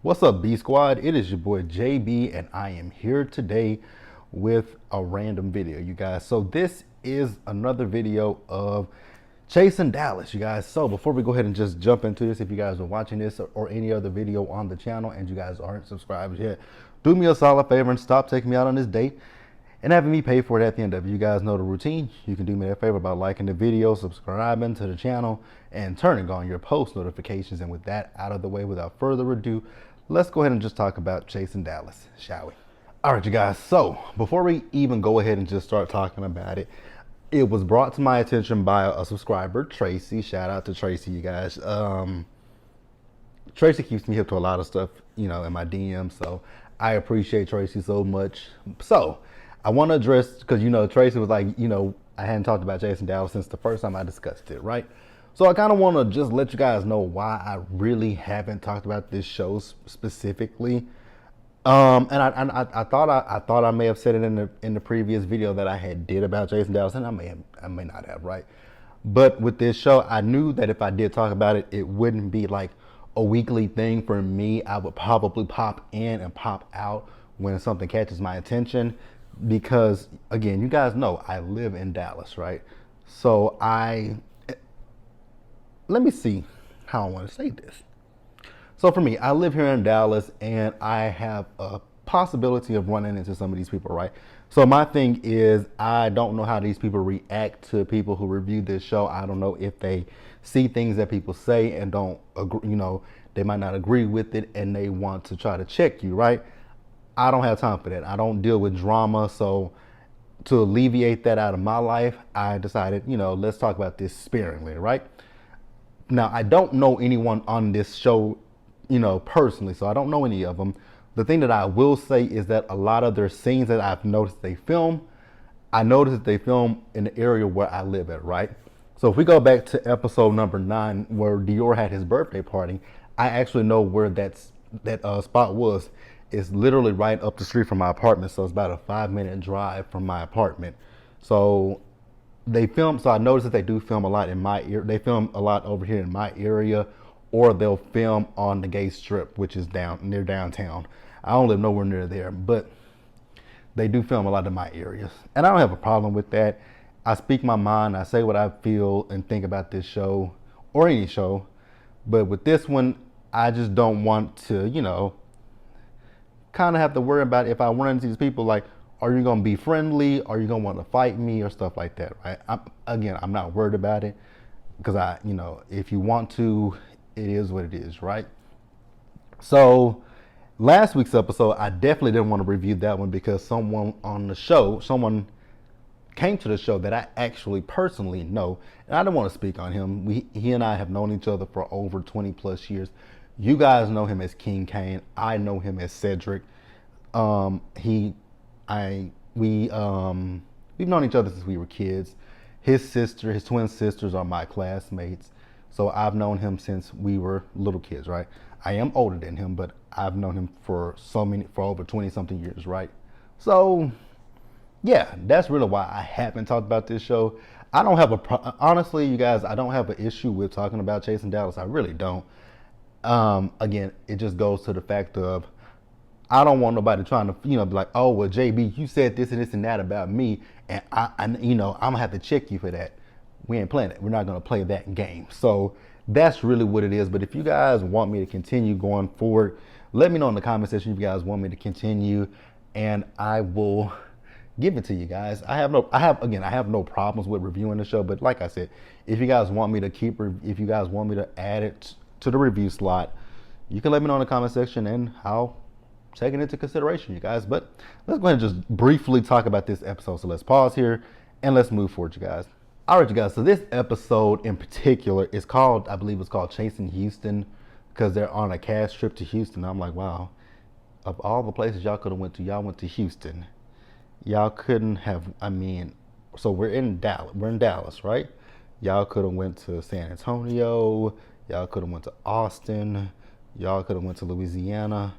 What's up, B Squad? It is your boy JB, and I am here today with a random video, you guys. So this is another video of chasing Dallas, you guys. So before we go ahead and just jump into this, if you guys are watching this or any other video on the channel and you guys aren't subscribed yet, do me a solid favor and stop taking me out on this date and having me pay for it at the end of it. You guys know the routine. You can do me that favor by liking the video, subscribing to the channel, and turning on your post notifications. And with that out of the way, without further ado, let's go ahead and just talk about chasing Dallas, shall we? All right, you guys. So before we even go ahead and just start talking about it, it was brought to my attention by a subscriber, Tracy. Shout out to Tracy, you guys. Tracy keeps me hip to a lot of stuff, in my DMs. So I appreciate Tracy so much. So I want to address, because, Tracy was like, I hadn't talked about Chasing Dallas since the first time I discussed it, right? So I kind of want to just let you guys know why I really haven't talked about this show specifically. And I thought I may have said it in the previous video that I had did about Chasing Dallas, and I may not have, right? But with this show, I knew that if I did talk about it, it wouldn't be like a weekly thing for me. I would probably pop in and pop out when something catches my attention. Because again, you guys know I live in Dallas, right? So let me see how I want to say this. So for me, I live here in Dallas and I have a possibility of running into some of these people, right? So my thing is, I don't know how these people react to people who review this show. I don't know if they see things that people say and don't agree, they might not agree with it and they want to try to check you, right? I don't have time for that. I don't deal with drama. So to alleviate that out of my life, I decided, let's talk about this sparingly, right? Now, I don't know anyone on this show, personally, so I don't know any of them. The thing that I will say is that a lot of their scenes that I've noticed they film, I noticed that they film in the area where I live at, right? So if we go back to episode number 9, where Dior had his birthday party, I actually know where that spot was. It's literally right up the street from my apartment, so it's about a 5-minute drive from my apartment. So they film, so I noticed that they do film a lot in my area. They film a lot over here in my area, or they'll film on the Gay Strip, which is near downtown. I don't live nowhere near there, but they do film a lot in my areas. And I don't have a problem with that. I speak my mind, I say what I feel and think about this show, or any show. But with this one, I just don't want to, kind of have to worry about if I run into these people, like, are you going to be friendly? Are you going to want to fight me or stuff like that, right? I'm not worried about it, because if you want to, it is what it is, right? So last week's episode, I definitely didn't want to review that one because someone came to the show that I actually personally know, and I don't want to speak on him. He and I have known each other for over 20 plus years. You guys know him as King Kane. I know him as Cedric. We've known each other since we were kids. His twin sisters are my classmates. So I've known him since we were little kids, right? I am older than him, but I've known him for over 20 something years, right? So yeah, that's really why I haven't talked about this show. I don't have honestly, you guys, I don't have an issue with talking about Chasing Dallas. I really don't. Again, it just goes to the fact of, I don't want nobody trying to, be like, oh, well, JB, you said this and this and that about me, and I'm gonna have to check you for that. We ain't playing it. We're not gonna play that game. So that's really what it is. But if you guys want me to continue going forward, let me know in the comment section if you guys want me to continue, and I will give it to you guys. I have no problems with reviewing the show, but like I said, if you guys want me to add it to the review slot, you can let me know in the comment section and I'll take it into consideration, you guys. But let's go ahead and just briefly talk about this episode. So let's pause here and let's move forward, you guys. All right, you guys. So this episode in particular is called, I believe it's called Chasing Houston, because they're on a cast trip to Houston. I'm like, wow, of all the places y'all could have went to, y'all went to Houston. Y'all couldn't have, so we're in Dallas, right? Y'all could have went to San Antonio. Y'all could have went to Austin. Y'all could have went to Louisiana.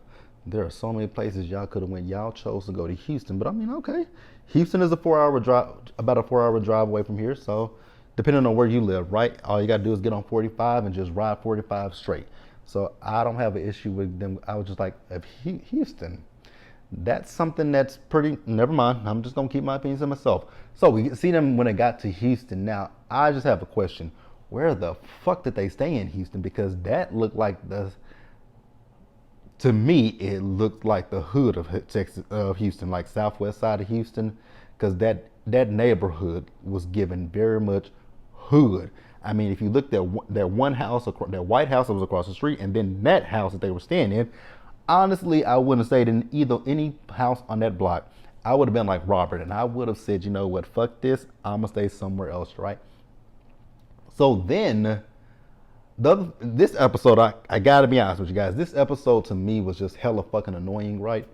There are so many places y'all could have went. Y'all chose to go to Houston, but okay. Houston is about a 4-hour drive away from here. So depending on where you live, right? All you gotta do is get on 45 and just ride 45 straight. So I don't have an issue with them. I was just like, if Houston, that's something that's pretty. Never mind. I'm just gonna keep my opinions to myself. So we see them when they got to Houston. Now I just have a question: where the fuck did they stay in Houston? Because that looked like the. To me, it looked like the hood of Texas, of Houston, like southwest side of Houston, because that neighborhood was given very much hood. I mean, if you looked at that one house, that white house that was across the street, and then that house that they were staying in, honestly, I wouldn't have stayed in either any house on that block. I would have been like Robert, and I would have said, you know what, fuck this, I'm gonna stay somewhere else, right? So then, this episode, I gotta be honest with you guys, this episode to me was just hella fucking annoying, right?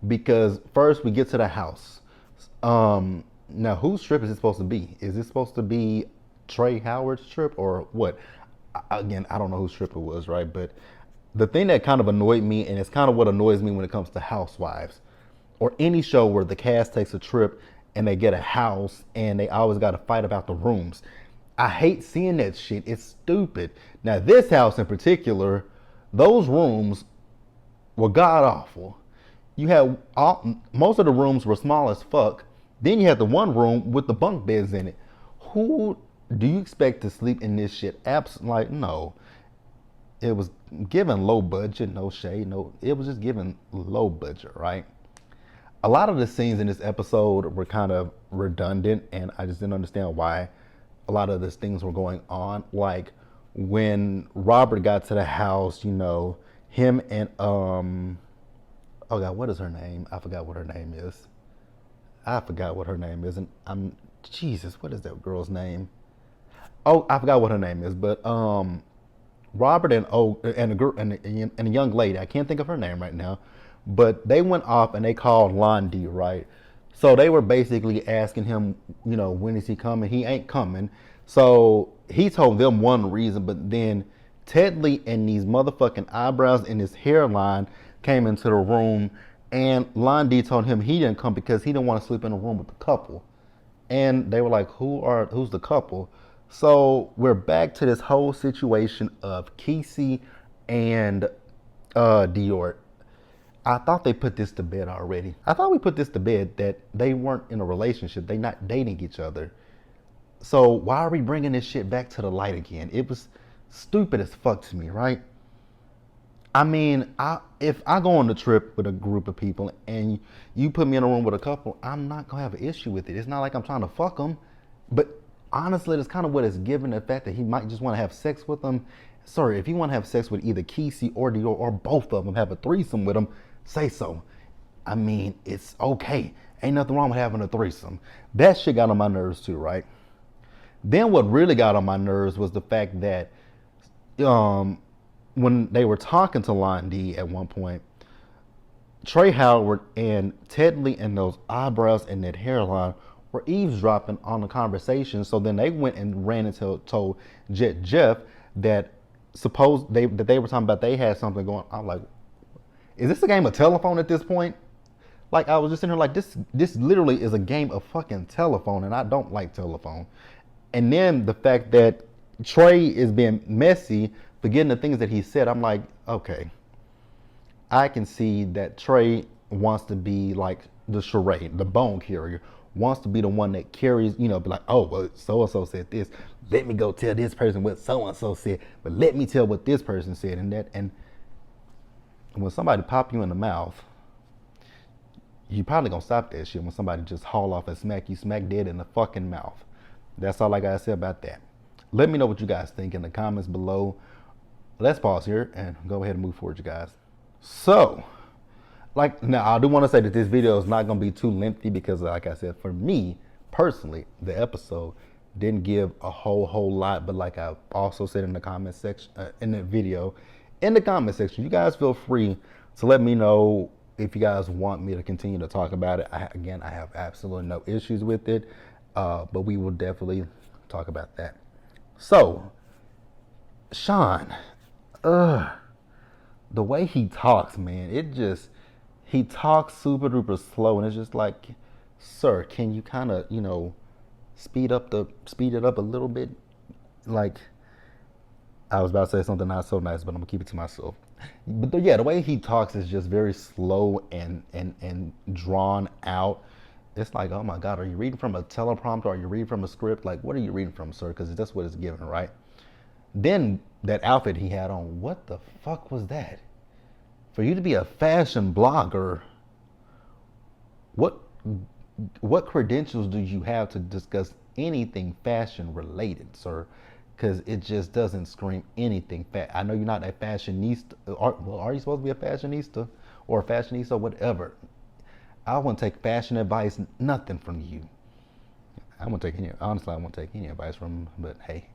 Because first we get to the house. Now whose trip is it supposed to be? Is it supposed to be Trey Howard's trip or what? Again, I don't know whose trip it was, right? But the thing that kind of annoyed me, and it's kind of what annoys me when it comes to Housewives or any show where the cast takes a trip and they get a house and they always got to fight about the rooms. I hate seeing that shit. It's stupid. Now, this house in particular, those rooms were god awful. You had most of the rooms were small as fuck. Then you had the one room with the bunk beds in it. Who do you expect to sleep in this shit? Absolutely, like, no. It was given low budget, no shade, no. It was just given low budget, right? A lot of the scenes in this episode were kind of redundant, and I just didn't understand why a lot of these things were going on. Like when Robert got to the house, you know, him and oh god, what is her name? I forgot what her name is. I forgot what her name is, and I'm Jesus. What is that girl's name? Oh, I forgot what her name is, but Robert and a girl and a young lady. I can't think of her name right now, but they went off and they called Londi, right? So they were basically asking him, you know, when is he coming? He ain't coming. So he told them one reason, but then Tedley and these motherfucking eyebrows and his hairline came into the room, and Londi told him he didn't come because he didn't want to sleep in a room with the couple. And they were like, who's the couple? So we're back to this whole situation of Kesey and Dior. I thought they put this to bed already. I thought we put this to bed that they weren't in a relationship. They not dating each other. So why are we bringing this shit back to the light again? It was stupid as fuck to me, right? I mean, if I go on a trip with a group of people and you put me in a room with a couple, I'm not gonna have an issue with it. It's not like I'm trying to fuck them, but honestly, that's kind of what it's given, the fact that he might just want to have sex with them. Sorry, if you want to have sex with either Kesey or Dior or both of them, have a threesome with them, say so. I mean, it's okay. Ain't nothing wrong with having a threesome. That shit got on my nerves too, right? Then what really got on my nerves was the fact that when they were talking to Londi at one point, Trey Howard and Tedley and those eyebrows and that hairline were eavesdropping on the conversation. So then they went and ran and told Jet Jeff that that they were talking about they had something going. I'm like, is this a game of telephone at this point? Like, I was just sitting here like, this literally is a game of fucking telephone, and I don't like telephone. And then the fact that Trey is being messy, forgetting the things that he said, I'm like, okay, I can see that Trey wants to be like the charade, the bone carrier, wants to be the one that carries, you know, be like, oh, well, so-and-so said this. Let me go tell this person what so-and-so said, but let me tell what this person said. And when somebody pop you in the mouth, you probably gonna stop that shit when somebody just haul off and smack you smack dead in the fucking mouth. That's all I gotta say about that. Let me know what you guys think in the comments below. Let's pause here and go ahead and move forward, you guys. So, like, now I do want to say that this video is not gonna be too lengthy because, like I said, for me personally, the episode didn't give a whole lot. But like I also said in the comment section, in the video, in the comment section, you guys feel free to let me know if you guys want me to continue to talk about it. Again, I have absolutely no issues with it, but we will definitely talk about that. So, Sean, the way he talks, man, he talks super duper slow, and it's just like, sir, can you kind of, you know, speed it up a little bit? Like, I was about to say something not so nice, but I'm gonna keep it to myself. But yeah, the way he talks is just very slow and drawn out. It's like, oh my God, are you reading from a teleprompter? Are you reading from a script? Like, what are you reading from, sir? Because that's what it's given, right? Then that outfit he had on, what the fuck was that? For you to be a fashion blogger, what what credentials do you have to discuss anything fashion related, sir? Because it just doesn't scream anything. I know you're not a fashionista. Are you supposed to be a fashionista or a fashionista, whatever? I won't take fashion advice, nothing from you. I won't take any. Honestly, I won't take any advice from him. But hey,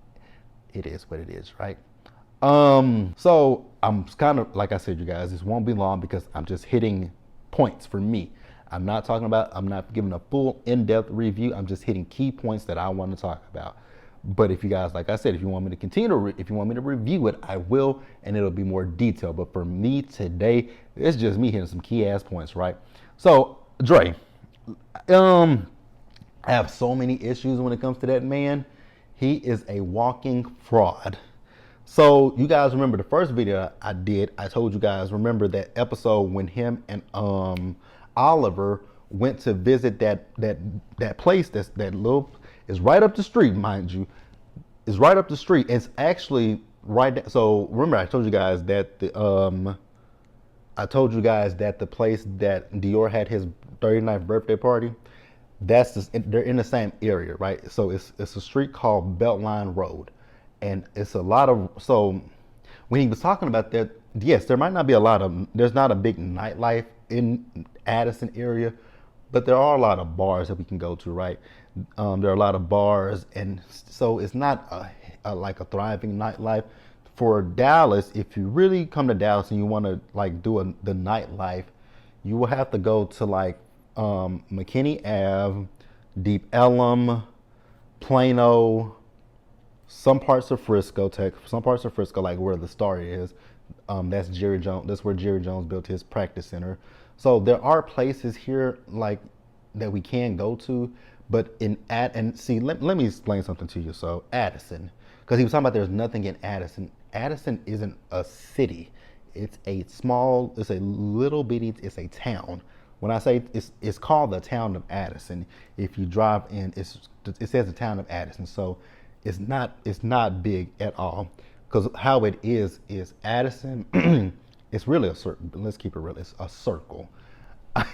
it is what it is, right? So I'm kind of, like I said, you guys, this won't be long because I'm just hitting points for me. I'm not giving a full in-depth review. I'm just hitting key points that I want to talk about. But if you guys, like I said, if you want me to continue to, if you want me to review it, I will, and it'll be more detailed. But for me today, it's just me hitting some key ass points, right? So, Dre, I have so many issues when it comes to that man. He is a walking fraud. So you guys remember the first video I did? I told you guys, remember that episode when him and Oliver went to visit that place that little is right up the street, mind you, is right up the street. It's actually right there. So remember, I told you guys that the place that Dior had his 39th birthday party, they're in the same area, right? So it's a street called Beltline Road, and it's a lot of, so when he was talking about that, yes, there might not be there's not a big nightlife in Addison area, but there are a lot of bars that we can go to, right? There are a lot of bars, and so it's not like a thriving nightlife. For Dallas, if you really come to Dallas and you want to like do the nightlife, you will have to go to like McKinney Ave, Deep Ellum, Plano, some parts of Frisco, like where the Star is. That's Jerry Jones. That's where Jerry Jones built his practice center. So there are places here like that we can go to, but let me explain something to you. So Addison, because he was talking about there's nothing in Addison. Addison isn't a city. It's a little bitty. It's a town. When I say it's called the town of Addison. If you drive in, it says the town of Addison. So it's not big at all. Because how it is Addison. It's really a circle. Let's keep it real. It's a circle.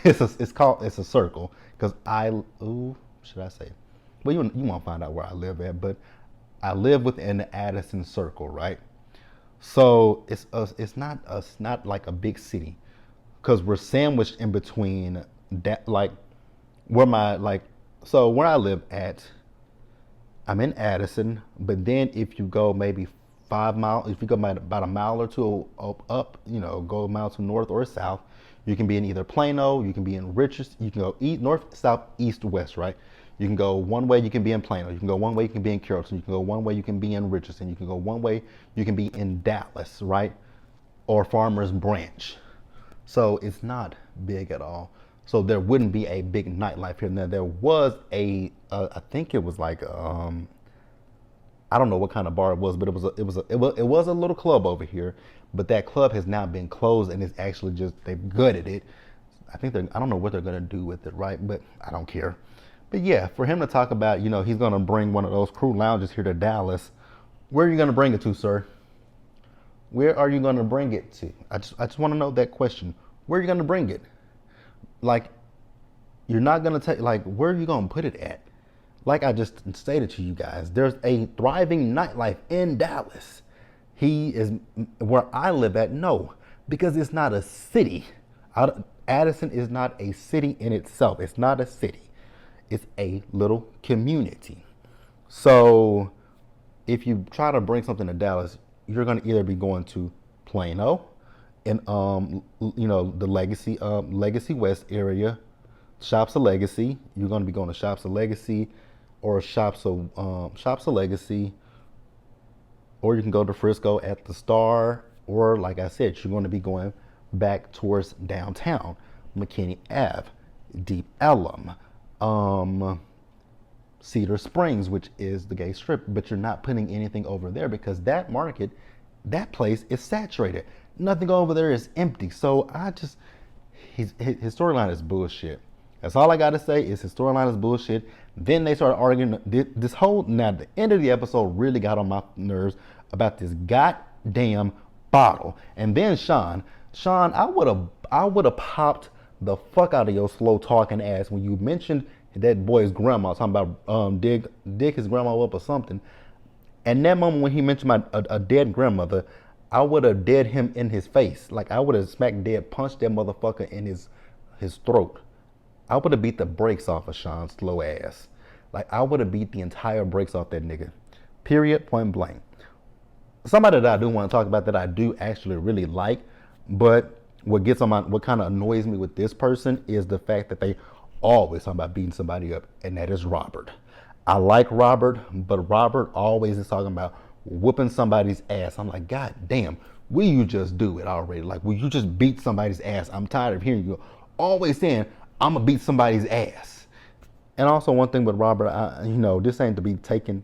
It's a circle. Because should I say? Well, you won't find out where I live at, but I live within the Addison circle, right? So it's not like a big city, because we're sandwiched in between that, like where where I live at, I'm in Addison, but then if you go maybe 5 miles, if you go about a mile or two up, go a mile to north or south, you can be in either Plano, you can be in Richards, you can go east, north, south, east, west, right? You can go one way, you can be in Plano. You can go one way, you can be in Carrollton. You can go one way, you can be in Richardson. You can go one way, you can be in Dallas, right? Or Farmers Branch. So it's not big at all. So there wouldn't be a big nightlife here. Now there was I think it was like I don't know what kind of bar it was, but it was a little club over here. But that club has now been closed, and it's actually they've gutted it. I don't know what they're gonna do with it, right? But I don't care. But yeah, for him to talk about, he's gonna bring one of those crew lounges here to Dallas. Where are you gonna bring it to, sir? Where are you gonna bring it to? I just want to know that question. Where are you gonna bring it? Like, you're not gonna take, like, where are you gonna put it at? Like I just stated to you guys, there's a thriving nightlife in Dallas. He is where I live at, no, because it's not a city. Addison is not a city in itself. It's not a city. It's a little community. So if you try to bring something to Dallas, you're going to either be going to Plano and the Legacy West area, Shops of Legacy. You're going to be going to Shops of Legacy or Shops of Legacy, or you can go to Frisco at the Star, or like I said, you're going to be going back towards downtown, McKinney Ave, Deep Ellum, Cedar Springs, which is the gay strip, but you're not putting anything over there because that market, that place is saturated. Nothing over there is empty. So his storyline is bullshit. That's all I gotta say is his storyline is bullshit. Then they started arguing now the end of the episode really got on my nerves about this goddamn bottle. And then Sean, I would have popped the fuck out of your slow talking ass when you mentioned that boy's grandma, talking about dig his grandma up or something. And that moment when he mentioned a dead grandmother, I would have dead him in his face. Like I would have smacked dead, punched that motherfucker in his throat. I would have beat the brakes off of Sean's slow ass. Like I would have beat the entire brakes off that nigga. Period, point blank. Somebody that I do want to talk about that I do actually really like, but what kind of annoys me with this person is the fact that they always talk about beating somebody up, and that is Robert. I like Robert, but Robert always is talking about whooping somebody's ass. I'm like, God damn, will you just do it already? Like, will you just beat somebody's ass? I'm tired of hearing you always saying, I'm gonna beat somebody's ass. And also one thing with Robert, this ain't to be taken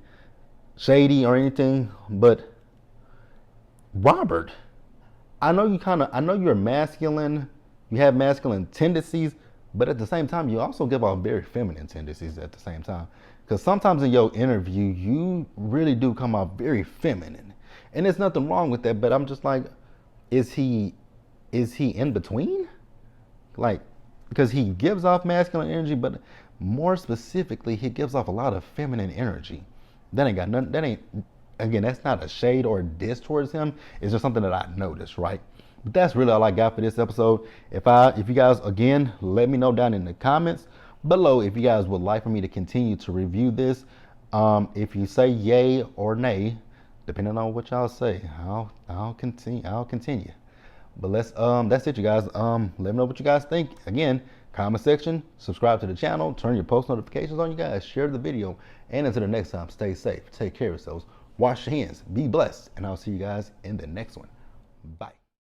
shady or anything, but Robert, I know you're masculine, you have masculine tendencies, but at the same time, you also give off very feminine tendencies at the same time. Because sometimes in your interview, you really do come off very feminine. And there's nothing wrong with that, but I'm just like, is he in between? Like, because he gives off masculine energy, but more specifically, he gives off a lot of feminine energy. That ain't got nothing, again, that's not a shade or a diss towards him. It's just something that I noticed, right? But that's really all I got for this episode. If you guys, again, let me know down in the comments below if you guys would like for me to continue to review this. If you say yay or nay, depending on what y'all say, I'll continue. But that's it, you guys. Let me know what you guys think. Again, comment section, subscribe to the channel, turn your post notifications on, you guys, share the video, and until the next time, stay safe, take care of yourselves, wash your hands, be blessed, and I'll see you guys in the next one. Bye.